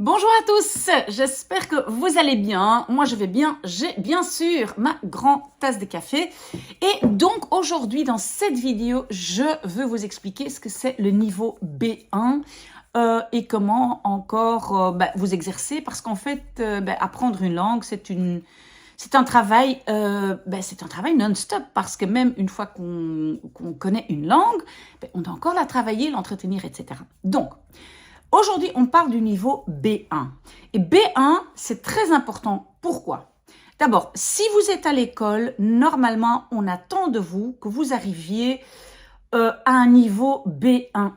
Bonjour à tous, j'espère que vous allez bien. Moi je vais bien, j'ai bien sûr ma grande tasse de café. Et donc aujourd'hui dans cette vidéo, je veux vous expliquer ce que c'est le niveau B1 et comment encore vous exercer. Parce qu'en fait, apprendre une langue, c'est un travail non-stop. Parce que même une fois qu'on connaît une langue, on doit encore la travailler, l'entretenir, etc. Donc, aujourd'hui, on parle du niveau B1. Et B1, c'est très important. Pourquoi? D'abord, si vous êtes à l'école, normalement, on attend de vous que vous arriviez à un niveau B1+.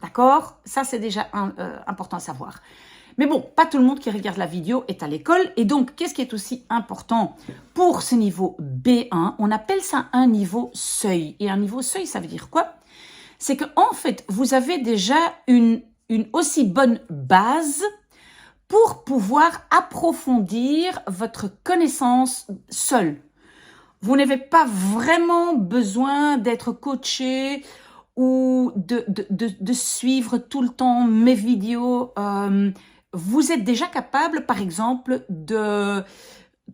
D'accord? Ça, c'est déjà important à savoir. Mais bon, pas tout le monde qui regarde la vidéo est à l'école. Et donc, qu'est-ce qui est aussi important pour ce niveau B1? On appelle ça un niveau seuil. Et un niveau seuil, ça veut dire quoi? C'est qu'en fait, vous avez déjà une aussi bonne base pour pouvoir approfondir votre connaissance seul. Vous n'avez pas vraiment besoin d'être coaché ou de suivre tout le temps mes vidéos. Vous êtes déjà capable, par exemple, de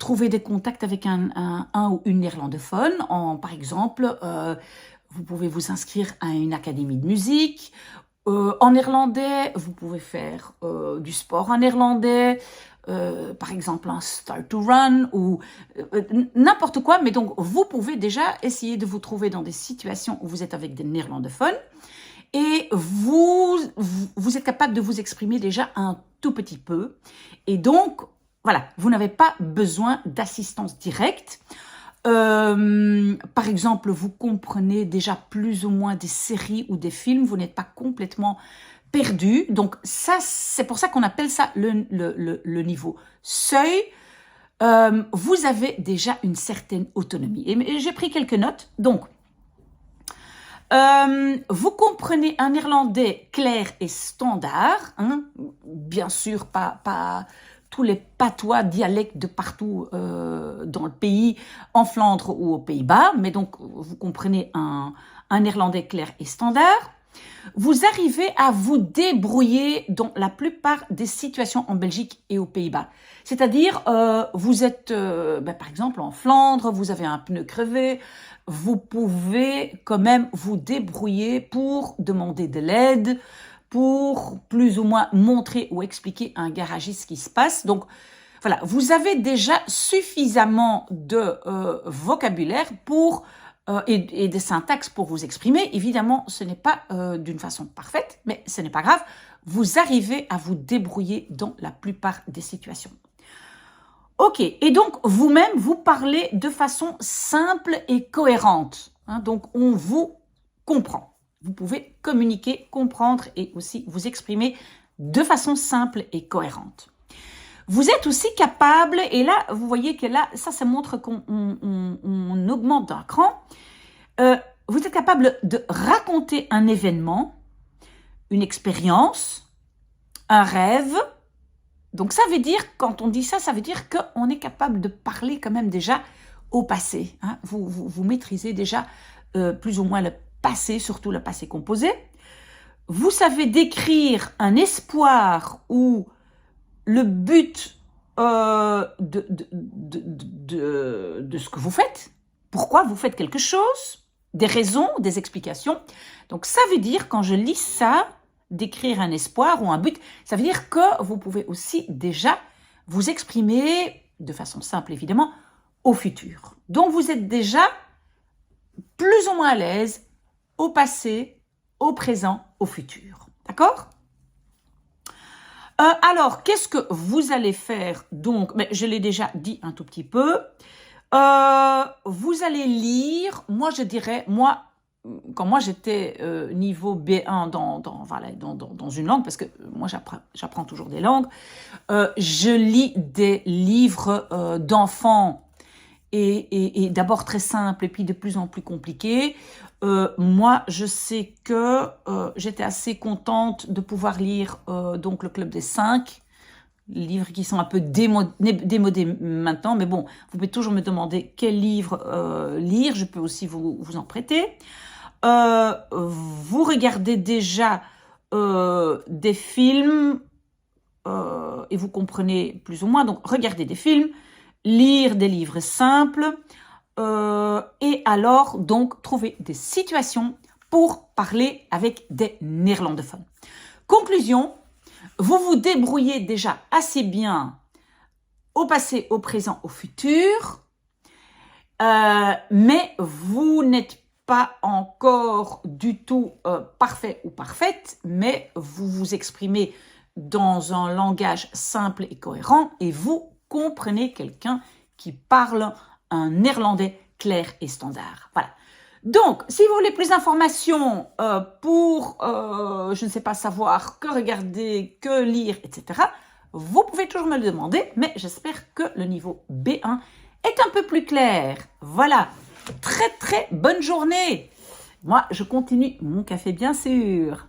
trouver des contacts avec un ou une néerlandophone. Par exemple, vous pouvez vous inscrire à une académie de musique. En néerlandais, vous pouvez faire du sport en néerlandais, par exemple un Start to Run ou n'importe quoi. Mais donc, vous pouvez déjà essayer de vous trouver dans des situations où vous êtes avec des néerlandophones et vous êtes capable de vous exprimer déjà un tout petit peu. Et donc, voilà, vous n'avez pas besoin d'assistance directe. Par exemple, vous comprenez déjà plus ou moins des séries ou des films, vous n'êtes pas complètement perdu. Donc ça, c'est pour ça qu'on appelle ça le niveau seuil. Vous avez déjà une certaine autonomie. Et j'ai pris quelques notes. Donc, vous comprenez un néerlandais clair et standard, hein, bien sûr pas tous les patois, dialectes de partout dans le pays, en Flandre ou aux Pays-Bas, mais donc vous comprenez un néerlandais clair et standard. Vous arrivez à vous débrouiller dans la plupart des situations en Belgique et aux Pays-Bas. C'est-à-dire, vous êtes, par exemple, en Flandre, vous avez un pneu crevé, vous pouvez quand même vous débrouiller pour demander de l'aide, pour plus ou moins montrer ou expliquer à un garagiste ce qui se passe. Donc, voilà, vous avez déjà suffisamment de vocabulaire pour et des syntaxes pour vous exprimer. Évidemment, ce n'est pas d'une façon parfaite, mais ce n'est pas grave. Vous arrivez à vous débrouiller dans la plupart des situations. Ok, et donc vous-même, vous parlez de façon simple et cohérente. Hein, donc on vous comprend. Vous pouvez communiquer, comprendre et aussi vous exprimer de façon simple et cohérente. Vous êtes aussi capable, et là, vous voyez que là, ça montre qu'on augmente d'un cran. Vous êtes capable de raconter un événement, une expérience, un rêve. Donc ça veut dire, quand on dit ça, ça veut dire qu'on est capable de parler quand même déjà au passé. Hein. Vous maîtrisez déjà plus ou moins le passé, surtout le passé composé. Vous savez décrire un espoir ou le but de ce que vous faites, pourquoi vous faites quelque chose, des raisons, des explications. Donc ça veut dire, quand je lis ça, décrire un espoir ou un but, ça veut dire que vous pouvez aussi déjà vous exprimer de façon simple évidemment au futur. Donc vous êtes déjà plus ou moins à l'aise au passé, au présent, au futur. D'accord ? Alors, qu'est-ce que vous allez faire? Donc, mais je l'ai déjà dit un tout petit peu. Vous allez lire, moi je dirais, quand moi j'étais niveau B1 dans une langue, parce que moi j'apprends toujours des langues, je lis des livres d'enfants et d'abord très simples et puis de plus en plus compliqués. Moi, je sais que j'étais assez contente de pouvoir lire donc le Club des 5, livres qui sont un peu démodés maintenant, mais bon, vous pouvez toujours me demander quel livre lire, je peux aussi vous en prêter. Vous regardez déjà des films et vous comprenez plus ou moins. Donc, regarder des films, lire des livres simples, et alors, donc, trouver des situations pour parler avec des néerlandophones. Conclusion, vous vous débrouillez déjà assez bien au passé, au présent, au futur, mais vous n'êtes pas encore du tout parfait ou parfaite, mais vous vous exprimez dans un langage simple et cohérent et vous comprenez quelqu'un qui parle un néerlandais clair et standard. Voilà. Donc, si vous voulez plus d'informations pour, je ne sais pas, savoir que regarder, que lire, etc., vous pouvez toujours me le demander, mais j'espère que le niveau B1 est un peu plus clair. Voilà, très très bonne journée. Moi, je continue mon café bien sûr.